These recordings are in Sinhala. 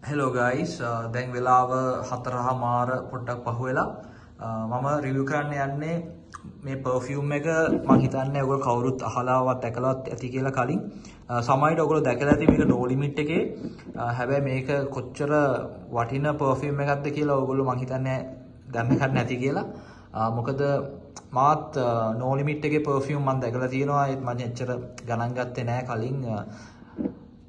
Hello guys, දැන් වෙලාව 4:00මාර පොඩ්ඩක් පහුවෙලා මම රිවිව් කරන්න යන්නේ මේ perfume එක. මම හිතන්නේ ඔයගොල්ලෝ කවුරුත් අහලාවත් දැකලාවත් ඇති කියලා කලින්. සමහරවිට ඔයගොල්ලෝ දැකලා ඇති මේක no limit එකේ. හැබැයි මේක කොච්චර වටින perfume එකක්ද කියලා ඔයගොල්ලෝ මම හිතන්නේ දැනගන්න නැති කියලා. මොකද මාත් no limit එකේ perfume මම දැකලා තියෙනවා. ඒත් මම එච්චර ගණන් ගත්තේ නැහැ කලින්.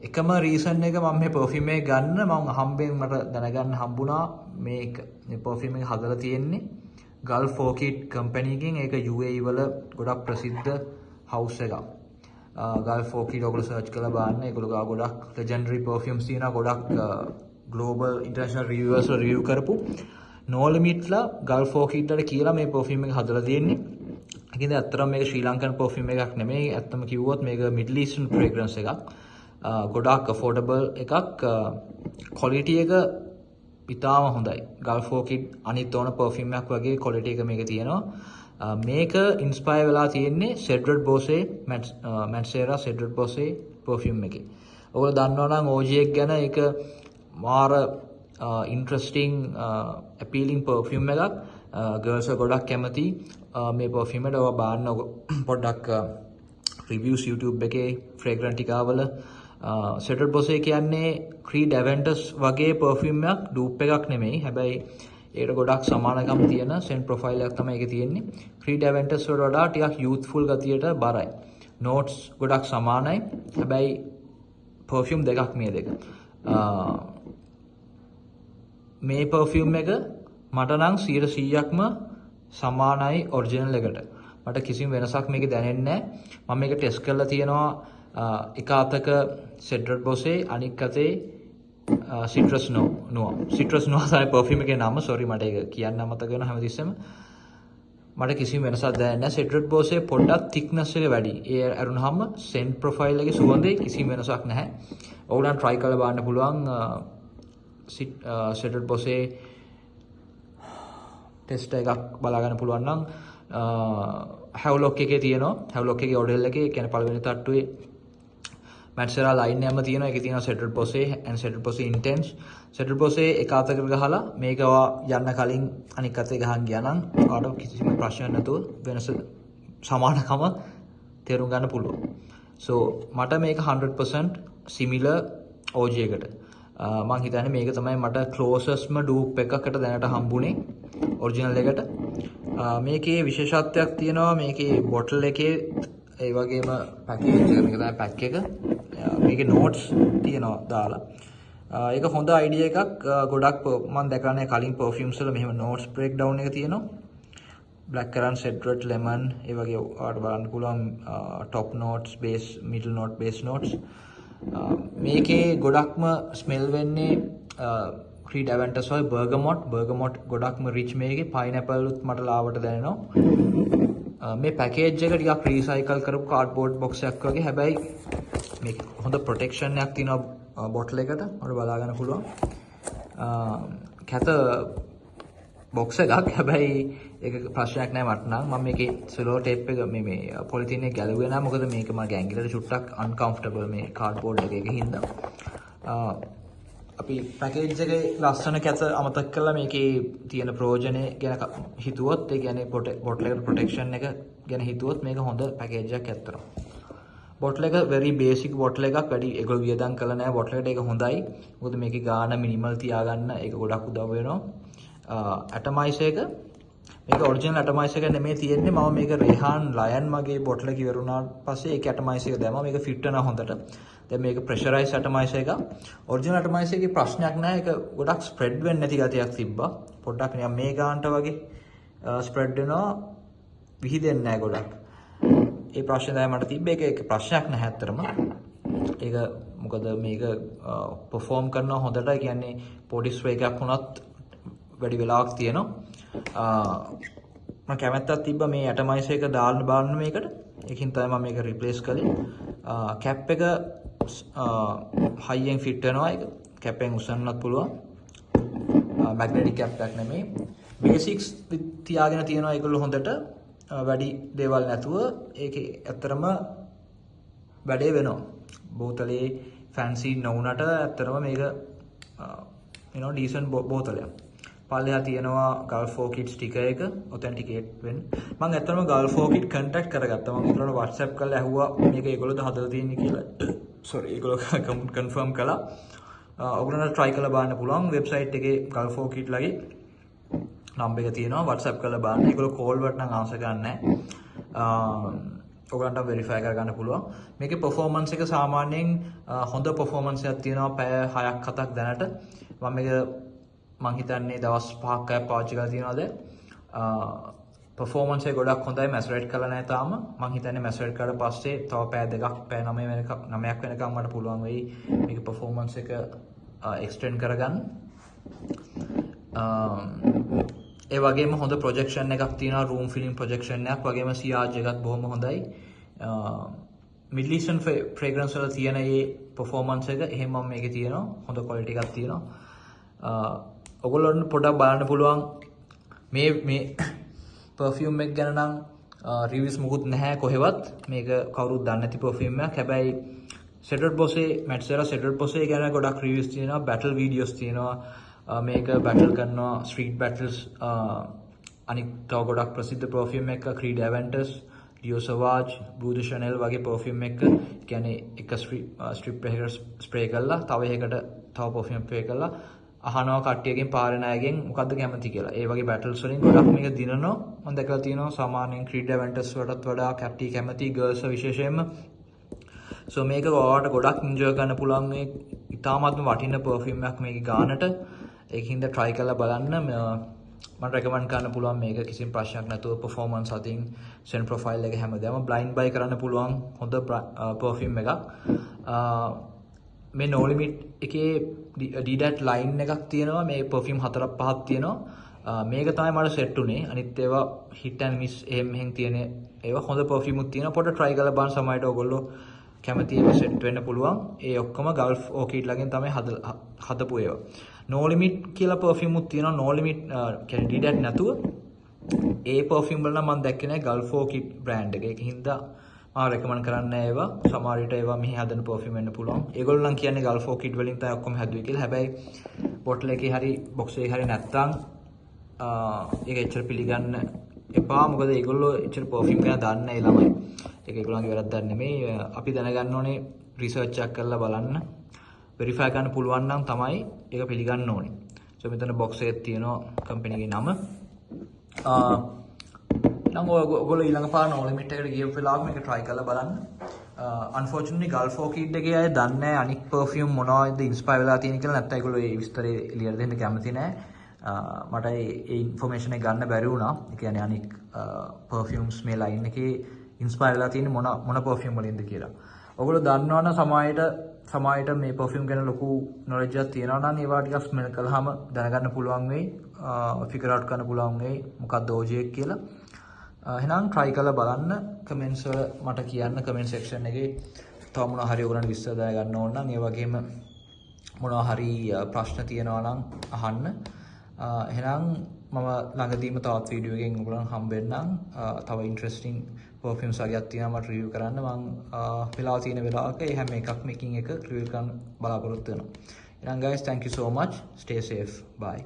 එකම රීසන් එක මම මේ perfume එක ගන්න මම හම්බෙන් මට දැනගන්න හම්බුණා මේ perfume එක හදලා තියෙන්නේ Gulf Orchid Company එකෙන්. ඒක UAE වල ගොඩක් ප්‍රසිද්ධ house එකක්. Gulf Orchid ඔයගොල්ලෝ search කරලා බලන්න. ඒගොල්ලෝ ගා ගොඩක් legendary perfumes තියෙනවා. ගොඩක් global international reviewers review කරපු No Limit ලා Gulf Orchid වලට කියලා මේ perfume එක හදලා තියෙන්නේ. ඒකෙන්ද ඇත්තටම මේක ශ්‍රී ලංකන් perfume එකක් නෙමෙයි. ඇත්තම කිව්වොත් මේක Middle Eastern fragrance එකක්. ගොඩක් affordable එකක්. quality එක ඉතාම හොඳයි. Gulf Orchid අනිත් ඕන perfume එකක් වගේ quality එක මේක තියෙනවා. මේක inspire වෙලා තියෙන්නේ Cedric Bose Mancera Cedric Bose perfume එකේ. ඔයගොල්ලෝ දන්නවා නම් OG එක ගැන ඒක මාර interesting appealing perfume එකක්. girls ගොඩක් කැමති මේ perfume එකට. ඔයා බලන්න පොඩ්ඩක් reviews YouTube එකේ fragrance ටිකවල Cedric Bose කියන්නේ Creed Aventus වගේ perfume එකක්, dupe එකක් නෙමෙයි. හැබැයි ඒකට ගොඩක් සමානකම් තියෙන scent profile එකක් තමයි ඒකේ තියෙන්නේ. Creed Aventus වලට වඩා ටිකක් youthful ගතියට බරයි. notes ගොඩක් සමානයි. හැබැයි perfume දෙකක් මේ දෙක. මේ perfume එක මට නම් 100%ක්ම සමානයි original එකට. මට කිසිම වෙනසක් මේකේ දැනෙන්නේ නැහැ. මම මේක ටෙස්ට් කරලා තියෙනවා. එක අතක Cedric Bose අනික් අතේ Citrus Noir. Citrus Noir තමයි perfume එකේ නම. sorry මට ඒක කියන්න අමතක වෙනවා හැමතිස්සෙම. මට කිසිම වෙනසක් දැනෙන්නේ නැහැ. Cedric Bose පොඩ්ඩක් thickness එක වැඩි. ඒ අරුණාම scent profile එකේ සුවඳේ කිසිම වෙනසක් නැහැ. ඔයගොල්ලන් try කරලා බලන්න පුළුවන්. Cedric Bose ටෙස්ට් එකක් බලා ගන්න පුළුවන් නම් Havelock එකේ තියෙනවා. Havelock එකේ model එකේ කියන්නේ පළවෙනි තට්ටුවේ Mancera line එකම තියෙනවා. ඒකේ තියෙනවා Cedric Bose and Cedric Bose Intense. Cedric Bose එක අතකට ගහලා මේක යන්න කලින් අනික් අතේ ගහන් ගියා නම් ඔයාලට කිසිම ප්‍රශ්නයක් නැතුව වෙනස සමානකම තේරුම් ගන්න පුළුවන්. so මට මේක 100% similar OG එකට. මම හිතන්නේ මේක තමයි මට closestම dupe එකකට දැනට හම්බුනේ original එකට. මේකේ විශේෂත්වයක් තියෙනවා. මේකේ bottle එකේ ඒ වගේම package එක මේක තමයි pack එක. මේකේ notes තියෙනවා දාලා. ඒක හොඳ idea එකක්. ගොඩක් මම දැකලා නැහැ කලින් perfumes වල මෙහෙම notes breakdown එක තියෙනවා. black currant, cedrat, lemon ඒ වගේ ඔයාලට බලන්න පුළුවන් top notes, base, middle note, base notes. මේකේ ගොඩක්ම smell වෙන්නේ Creed Aventus වගේ bergamot ගොඩක්ම rich මේකේ. pineapple උත් මට ලාවට දැනෙනවා. මේ package එක ටිකක් recycle කරපු cardboard box එකක් වගේ. හැබැයි මේක හොඳ protection එකක් තියෙනවා bottle එකට. ඔයාලට බලා ගන්න පුළුවන්. කැත box එකක්. හැබැයි ඒක ප්‍රශ්නයක් නෑ මට නම්. මම මේකේ cello tape එක මේ polythene එක ගැලුවේ නෑ. මොකද මේක මගේ ඇඟිල්ලට චුට්ටක් uncomfortable මේ cardboard එකේ හින්දා. අපි පැකේජ් එකේ ලස්සන කැත අමතක කරලා මේකේ තියෙන ප්‍රයෝජනේ ගැන හිතුවොත්, ඒ කියන්නේ බොටල් එකට ප්‍රොටෙක්ෂන් එක ගැන හිතුවොත් මේක හොඳ පැකේජ් එකක් ඇත්තටම. බොටල් එක very basic බොටල් එකක්. වැඩි ඒගොල්ලෝ වියදම් කළා නෑ බොටල් එකට. ඒක හොඳයි. මොකද මේකේ ගාන මිනිමල් තියාගන්න ඒක ගොඩක් උදව් වෙනවා. atomizer එක මේක original atomizer එක නෙමෙයි තියෙන්නේ. මම මේක Rehan Lion මගේ බොටල් එක ඉවරුණාට පස්සේ ඒක atomizer එක දැම්මා. මේක fit වෙනවා හොඳට. දැන් මේක pressurized atomizer එක. original atomizer එකේ ප්‍රශ්නයක් නැහැ. ඒක ගොඩක් spread වෙන්නේ නැති ගතියක් තිබ්බා. පොඩ්ඩක් නිකන් මේ ගානට වගේ spread වෙනවා. විහිදෙන්නේ නැහැ ගොඩක්. ඒ ප්‍රශ්නේ තමයි මට තිබ්බේ. ඒක ප්‍රශ්නයක් නැහැ ඇත්තටම. ඒක මොකද මේක perform කරනවා හොඳට. ඒ කියන්නේ පොඩි spray එකක් වුණත් වැඩි වෙලාවක් තියෙනවා. මම කැමැත්තක් තිබ්බා මේ atomizer එක දාන්න බලන්න මේකට. ඒකින් තමයි මම මේක replace කළේ. cap එක high end fit වෙනවා. ඒක cap එකෙන් උස්සන්නත් පුළුවන්. magnetic cap එකක් නෙමෙයි. basics තියාගෙන තියෙනවා ඒගොල්ලෝ හොඳට. වැඩි දේවල් නැතුව ඒකේ ඇත්තරම වැඩේ වෙනවා. බෝතලේ fancy නොවුනට ඇත්තරම මේක decent බෝතලයක්. පල්ලෙහා තියෙනවා Gulf Orchid sticker එක authenticate වෙන්න. මම ඇත්තටම Gulf Orchid contact කරගත්තා. මම ඒගොල්ලන්ට WhatsApp කරලා ඇහුවා මේක ඒගොල්ලෝද හදලා තියෙන්නේ කියලා. sorry ඒගොල්ලෝ confirm කළා. ඔයගොල්ලන්ට try කරලා බලන්න පුළුවන් website එකේ Gulf Orchid ලගේ number එක තියෙනවා. WhatsApp කරලා බලන්න. ඒගොල්ලෝ call වලට නම් answer කරන්නේ නැහැ. ඔයගොල්ලන්ට verify කරගන්න පුළුවන්. මේකේ performance එක සාමාන්‍යයෙන් හොඳ performance එකක් තියෙනවා පැය 6ක් 7ක් දැනට. මම හිතන්නේ දවස් 5ක් අය පාවිච්චි කරලා තියෙනවාද performance එක ගොඩක් හොඳයි macerate කරලා නැහැ තාම මම හිතන්නේ macerate කරලා පස්සේ තව පැය දෙකක් පැය 9ක් වෙනකම් මට පුළුවන් වෙයි මේක performance එක extend කරගන්න ඒ වගේම හොඳ projection එකක් තියෙනවා room filling projection එකක් වගේම CRG එකත් බොහොම හොඳයි Middle Eastern fragrance වල තියෙන මේ performance එක එහෙම මම මේකේ තියෙනවා හොඳ quality එකක් තියෙනවා ඔයගොල්ලන්ට පොඩ්ඩක් බලන්න පුළුවන් මේ perfume එක ගැන නම් reviews මොකුත් නැහැ කොහෙවත් මේක කවුරුත් දන්නේ නැති perfume එකක් හැබැයි Cedrat Bosse Matsera Cedrat Bosse ගැන ගොඩක් reviews තියෙනවා battle videos තියෙනවා මේක battle කරනවා street battles අනිත් තව ගොඩක් ප්‍රසිද්ධ perfume එක Creed Aventus Dior Sauvage Blue de Chanel වගේ perfume එක කියන්නේ එක strip එකකට spray කරලා තව එකකට තව perfume spray කරලා අහනවා කට්ටියකින් පාරේ ණයගෙන් මොකද්ද කැමති කියලා. ඒ වගේ battles වලින් ගොඩක් මේක දිනනවා. මම දැකලා තියෙනවා සාමාන්‍යයෙන් Creed Aventus වලටත් වඩා කැප්ටි කැමති girls විශේෂයෙන්ම. so මේක ඔයාලට ගොඩක් enjoy කරන්න පුළුවන් මේ ඉතාමත්ම වටින perfume එකක් මේකේ ගානට. ඒකින්ද try කරලා බලන්න. මම recommend කරන්න පුළුවන් මේක කිසිම ප්‍රශ්නයක් නැතුව performance අතින් scent profile එක හැමදාම blind buy කරන්න පුළුවන් හොඳ perfume එකක්. මේ no limit එකේ D-dat line එකක් තියෙනවා මේ perfume 4-5ක් තියෙනවා මේක තමයි මට set උනේ අනිත් ඒවා hit and miss එහෙම තියෙන ඒවා හොඳ perfume උත් තියෙනවා පොඩ්ඩක් try කරලා බලන්න සමහරවිට ඔයගොල්ලෝ කැමති ඒවා set වෙන්න පුළුවන් ඒ ඔක්කොම Gulf Orchid ලගෙන් තමයි හදපු ඒවා no limit කියලා perfume උත් තියෙනවා no limit කියන්නේ D-dat නැතුව ඒ perfume වල නම් මම දැක්කේ නැහැ Gulf Orchid brand එක ඒකින්ද මම recommend කරන්නේ ඒවා සමහර විට ඒවා මෙහි හදන perfume වෙන්න පුළුවන්. ඒගොල්ලෝ නම් කියන්නේ Gulf Orchid වලින් තමයි ඔක්කොම හැදුවේ කියලා. හැබැයි bottle එකේ හරි box එකේ හරි නැත්තම් ඒක එච්චර පිළිගන්න එපා. මොකද ඒගොල්ලෝ එච්චර perfume ගැන දන්නේ නැහැ ළමයි. ඒක ඒගොල්ලන්ගේ වැරද්දක් නෙමෙයි. අපි දැනගන්න ඕනේ research එකක් කරලා බලන්න. verify කරන්න පුළුවන් නම් තමයි ඒක පිළිගන්න ඕනේ. so මෙතන box එකේ තියෙනවා company ගේ නම. නම් ඔයගොල්ලෝ ඊළඟ පාර no limit එකට ගිය වෙලාවක මේක try කරලා බලන්න. Unfortunately Gulf Orchid එකේ අය දන්නේ නැහැ අනික් perfume මොනවද inspire වෙලා තියෙන කියලා නැත්නම් ඒගොල්ලෝ ඒ විස්තරේ එළියට දෙන්න කැමති නැහැ. මට ඒ information එක ගන්න බැරි වුණා. ඒ කියන්නේ අනික් perfumes මේ line එකේ inspire වෙලා තියෙන මොන perfume වලින්ද කියලා. ඔයගොල්ලෝ දන්නවනම් සමායට මේ perfume ගැන ලොකු knowledge එකක් තියෙනවා නම් ඒවා ටිකක් smell කළාම දැනගන්න පුළුවන් වෙයි. figure out කරන්න පුළුවන් වෙයි මොකක්ද OG එක කියලා. එහෙනම් try කරලා බලන්න comments වල මට කියන්න comment section එකේ තව මොනවා හරි ඔයගොල්ලන්ට විස්තර දැනගන්න ඕන නම් ඒ වගේම මොනවා හරි ප්‍රශ්න තියෙනවා නම් අහන්න. එහෙනම් මම ළඟදීම තවත් වීඩියෝ එකකින් ඔයගොල්ලන් හම්බෙන්නම්. තව interesting perfumes වගේක් තියෙනවා මට review කරන්න. මම වෙලාව තියෙන වෙලාවක ඒ හැම එකක් making එක review කරන්න බලාපොරොත්තු වෙනවා. එහෙනම් guys thank you so much. Stay safe. Bye.